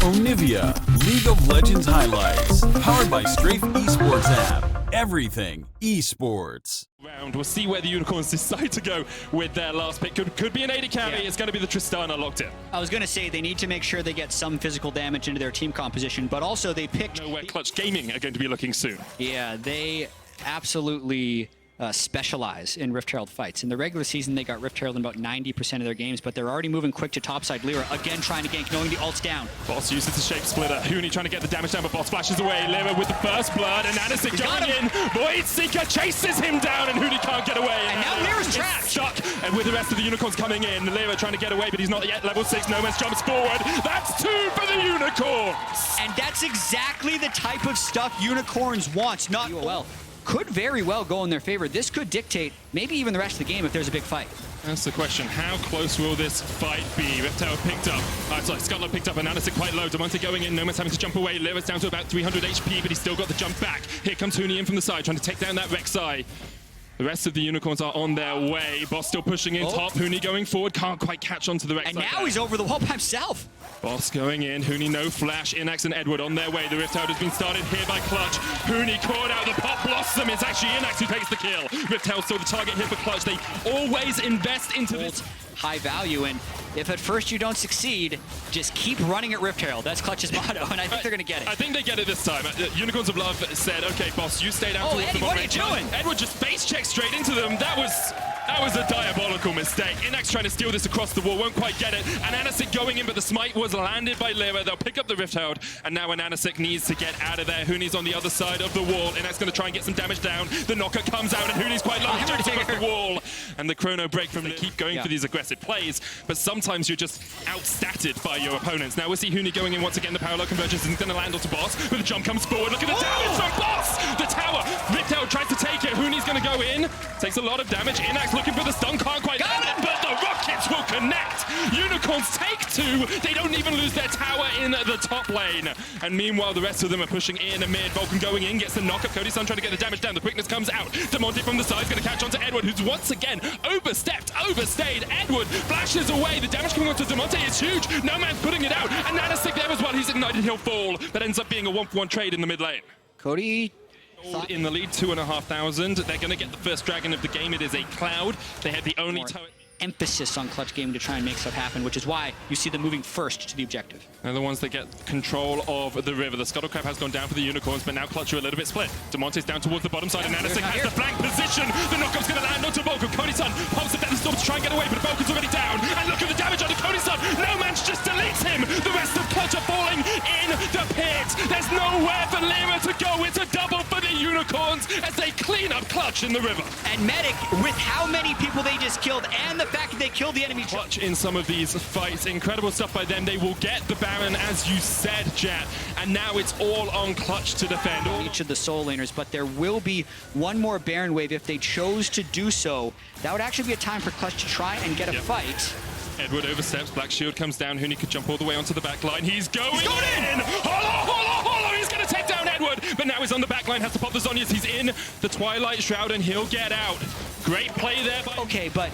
Onivia, League of Legends highlights, powered by Strafe Esports app. Everything esports. We'll see where the Unicorns decide to go with their last pick. Could be an AD carry. Yeah. It's going to be the Tristana locked in. I was going to say they need to make sure they get some physical damage into their team composition, but also they picked... Know where Clutch Gaming are going to be looking soon. Yeah, they absolutely specialize in Rift Herald fights. In the regular season, they got Rift Herald in about 90% of their games, but they're already moving quick to topside. Lyra again trying to gank, knowing the ult's down. Boss uses the shape splitter. Huni trying to get the damage down, but Boss flashes away. Lyra with the first blood, and Anasik going in. Void Seeker chases him down, and Huni can't get away. And now Lyra's trapped. Stuck, and with the rest of the Unicorns coming in, Lyra trying to get away, but he's not yet level 6. Nomans jumps forward. That's 2 for the Unicorns. And that's exactly the type of stuff Unicorns want, not UOL. Could very well go in their favor. This could dictate maybe even the rest of the game if there's a big fight. That's the question. How close will this fight be? Reptile picked up. Scutler picked up, and Anasik quite low. Demonte going in. Nomad's having to jump away. Lyra's down to about 300 HP, but he's still got the jump back. Here comes Huni in from the side, trying to take down that Rek'Sai. The rest of the Unicorns are on their way. Boss still pushing in top. Huni going forward. Can't quite catch onto the Rek'Sai. And now he's over the wall by himself. Boss going in. Huni no flash. Inax and Edward on their way. The Rift Herald has been started here by Clutch. Huni caught out the Pop Blossom. It's actually Inax who takes the kill. Rift Herald still the target here for Clutch. They always invest into this. High value, and if at first you don't succeed, just keep running at Rift Herald. That's Clutch's motto, and I think they're going to get it. I think they get it this time. Unicorns of Love said, okay, boss, you stay down towards Eddie, the what are you doing? Edward just face checked straight into them. That was a diabolical mistake. Inax trying to steal this across the wall, won't quite get it. And Anasik going in, but the smite was landed by Lyra. They'll pick up the Rift Herald, and now when Anasik needs to get out of there, Huni's on the other side of the wall. Inax going to try and get some damage down. The knocker comes out, and Huni's quite low. He jumps across the wall. And the chrono break from Lyra. Keep going for these aggressive plays, but sometimes you're just outstatted by your opponents. Now we'll see Huni going in once again. The parallel convergence isn't going to land onto Boss, but the jump comes forward. Look at the damage from Boss! The tower! Rift Herald tries to take it. Huni's going to go in. Takes a lot of damage. Inax looking for the stun. Can't quite land it, but the rockets will connect. Unicorns take 2. They don't even lose their tower in the top lane. And meanwhile, the rest of them are pushing in amid. Vulcan going in, gets the knock-up. Cody Sun trying to get the damage down. The quickness comes out. Demonte from the side is going to catch onto Edward, who's once again overstayed. Edward flashes away. The damage coming onto Demonte is huge. No man's putting it out. And Nanasik there as well. He's ignited. He'll fall. That ends up being a 1-for-1 trade in the mid lane. Cody in the lead, 2,500. They're going to get the first dragon of the game. It is a Cloud. They have the only turret. Emphasis on Clutch Gaming to try and make stuff happen, which is why you see them moving first to the objective. They're the ones that get control of the river. The Scuttle Crab has gone down for the Unicorns, but now Clutch are a little bit split. Demonte's down towards the bottom side, and Anasik has the flank position. The knockup's going to land onto Vulcan. Cody Sun pumps the Death Storm to try and get away, but Vulcan's already down. And look at the damage onto Cody Sun. No Man's just deletes him. The rest of Clutch are falling in the pit. There's nowhere for Lyra to go. It's a double for the Unicorns as they clean up Clutch in the river. And Medic, with how many people they just killed, and the fact that they killed the enemy Clutch in some of these fights. Incredible stuff by them. They will get the Baron, as you said, Jet. And now it's all on Clutch to defend. Each of the soul laners, but there will be one more Baron wave if they chose to do so. That would actually be a time for Clutch to try and get a fight. Edward oversteps. Black Shield comes down. Huni could jump all the way onto the back line. He's going in! Hollow! He's going to take down Edward, but now he's on the back line. Has to pop the Zhonya's. He's in the Twilight Shroud, and he'll get out. Great play there by... Okay, but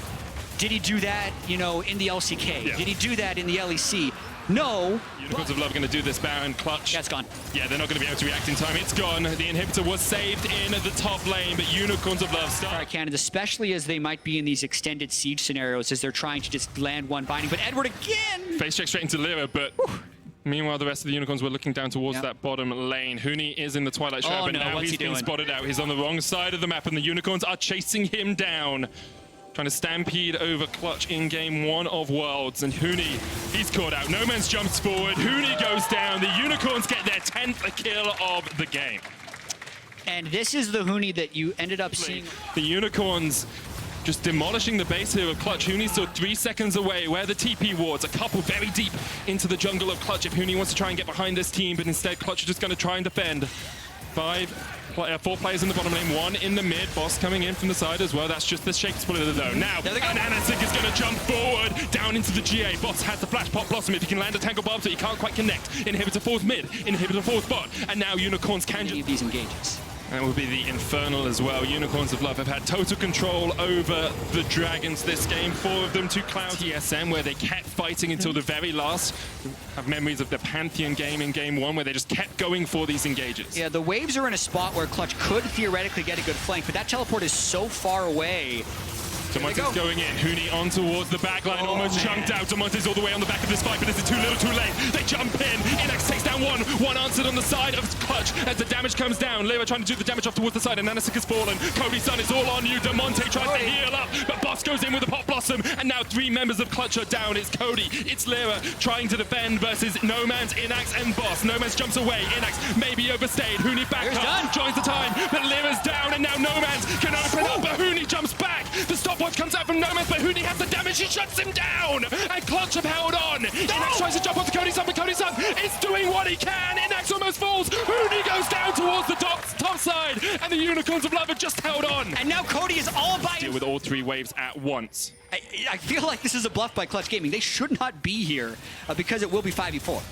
did he do that, you know, in the LCK? Yeah. Did he do that in the LEC? No. Unicorns of Love are going to do this Baron. Clutch. That's gone. Yeah, they're not going to be able to react in time. It's gone. The inhibitor was saved in the top lane, but Unicorns of Love start. All right, Canada, especially as they might be in these extended siege scenarios as they're trying to just land one binding. But Edward again! Face check straight into Lyra, but... Meanwhile, the rest of the Unicorns were looking down towards that bottom lane. Huni is in the Twilight Shroud, but now he's been spotted out. He's on the wrong side of the map, and the Unicorns are chasing him down. Trying to stampede over Clutch in game 1 of Worlds, and Huni, he's caught out. No Man's jumps forward, Huni goes down, the Unicorns get their 10th kill of the game. And this is the Huni that you ended up seeing. The Unicorns just demolishing the base here of Clutch. Huni's still 3 seconds away, where the TP wards, a couple very deep into the jungle of Clutch if Huni wants to try and get behind this team, but instead Clutch is just going to try and defend. 4 players in the bottom lane, 1 in the mid. Boss coming in from the side as well. That's just the shape splitter though. Now, Anasik is going to jump forward down into the GA. Boss has the flash Pop Blossom. If he can land a Tangle Barb, so he can't quite connect. Inhibitor falls mid, Inhibitor falls bot. And now Unicorns can just... these engages. That will be the Infernal as well. Unicorns of Love have had total control over the Dragons this game. 4 of them to Cloud TSM, where they kept fighting until the very last. I have memories of the Pantheon game in Game 1, where they just kept going for these engages. Yeah, the Waves are in a spot where Clutch could theoretically get a good flank, but that teleport is so far away. Damonte's going in. Huni on towards the back line, almost chunked out. Damonte's all the way on the back of this fight, but this is too little, too late. They jump in. Inax takes down one answered on the side of Clutch as the damage comes down. Lyra trying to do the damage off towards the side, and Nanasik has fallen. Cody's son is all on you. Damonte tries to heal up, but Boss goes in with a Pop Blossom, and now 3 members of Clutch are down. It's Cody, it's Lyra trying to defend versus Noman's, Inax, and Boss. Noman's jumps away. Inax maybe overstayed. Huni back up, joins the time, but Lyra's down, and now Noman's can open up, but Huni jumps back. The stopwatch comes out from Nomad, but Huni has the damage. He shuts him down, and Clutch have held on. Inax tries to jump onto Cody's son, but Cody's son is doing what he can. Inax almost falls. Huni goes down towards the top side, and the Unicorns of Love have just held on. And now Cody is all by deal with all 3 waves at once. I feel like this is a bluff by Clutch Gaming. They should not be here because it will be 5v4.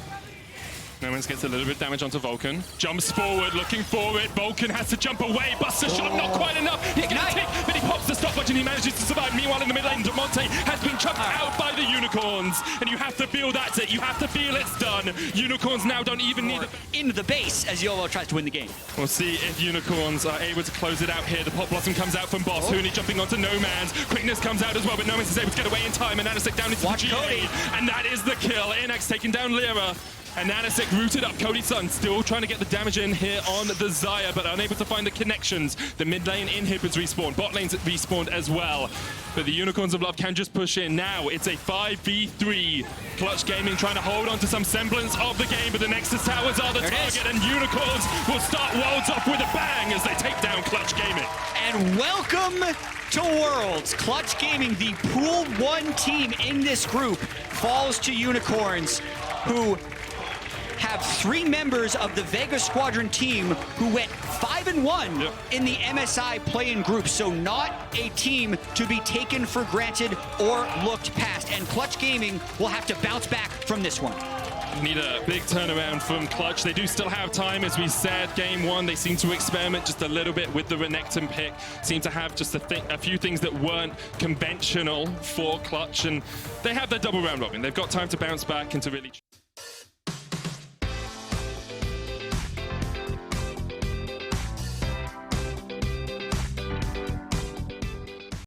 Nomans gets a little bit of damage onto Vulcan. Jumps forward, looking for it. Vulcan has to jump away. Busts a shot, not quite enough. He gets hit, but he pops the stopwatch and he manages to survive. Meanwhile, in the mid lane, Damonte has been chucked out by the Unicorns. And you have to feel that's it. You have to feel it's done. Unicorns now don't even need into the base as UOL tries to win the game. We'll see if Unicorns are able to close it out here. The Pop Blossom comes out from Boss. Huni jumping onto Nomans. Quickness comes out as well, but Nomans is able to get away in time. And Nanasik down into the GA. Cody. And that is the kill. Inax taking down Lyra. And Nanasik rooted up. Cody's son still trying to get the damage in here on the Xayah, but unable to find the connections. The mid lane inhibitors respawned. Bot lane's respawned as well. But the Unicorns of Love can just push in. Now it's a 5v3. Clutch Gaming trying to hold on to some semblance of the game, but the Nexus Towers are the target, and Unicorns will start Worlds off with a bang as they take down Clutch Gaming. And welcome to Worlds. Clutch Gaming, the Pool 1 team in this group, falls to Unicorns, who have 3 members of the Vega Squadron team who went 5-1 in the MSI play-in group, so not a team to be taken for granted or looked past. And Clutch Gaming will have to bounce back from this one. Need a big turnaround from Clutch. They do still have time, as we said. Game 1, they seem to experiment just a little bit with the Renekton pick. Seem to have just a few things that weren't conventional for Clutch, and they have their double round robin. They've got time to bounce back and to really...